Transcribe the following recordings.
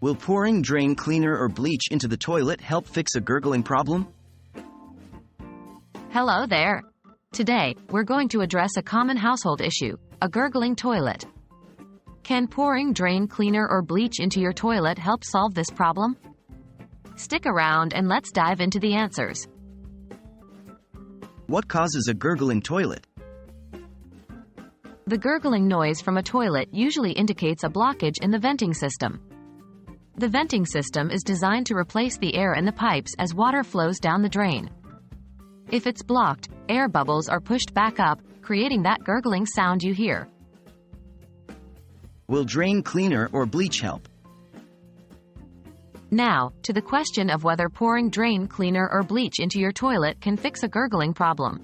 Will pouring drain cleaner or bleach into the toilet help fix a gurgling problem? Hello there. Today, we're going to address a common household issue, a gurgling toilet. Can pouring drain cleaner or bleach into your toilet help solve this problem? Stick around and let's dive into the answers. What causes a gurgling toilet? The gurgling noise from a toilet usually indicates a blockage in the venting system. The venting system is designed to replace the air in the pipes as water flows down the drain. If it's blocked, air bubbles are pushed back up, creating that gurgling sound you hear. Will drain cleaner or bleach help? Now, to the question of whether pouring drain cleaner or bleach into your toilet can fix a gurgling problem.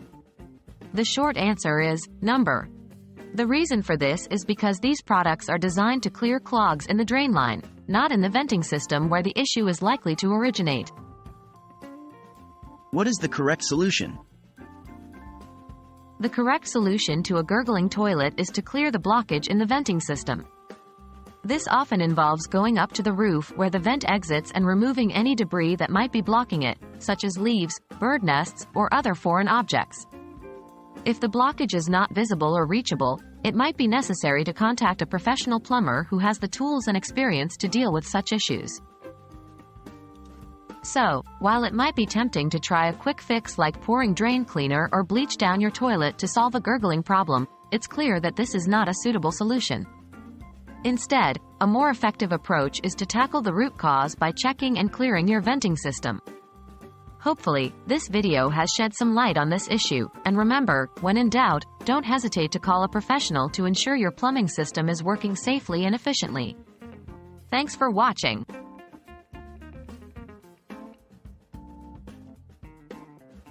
The short answer is, number. The reason for this is because these products are designed to clear clogs in the drain line, not in the venting system where the issue is likely to originate. What is the correct solution? The correct solution to a gurgling toilet is to clear the blockage in the venting system. This often involves going up to the roof where the vent exits and removing any debris that might be blocking it, such as leaves, bird nests, or other foreign objects. If the blockage is not visible or reachable, it might be necessary to contact a professional plumber who has the tools and experience to deal with such issues. So, while it might be tempting to try a quick fix like pouring drain cleaner or bleach down your toilet to solve a gurgling problem, it's clear that this is not a suitable solution. Instead, a more effective approach is to tackle the root cause by checking and clearing your venting system. Hopefully, this video has shed some light on this issue, and remember, when in doubt, don't hesitate to call a professional to ensure your plumbing system is working safely and efficiently. Thanks for watching.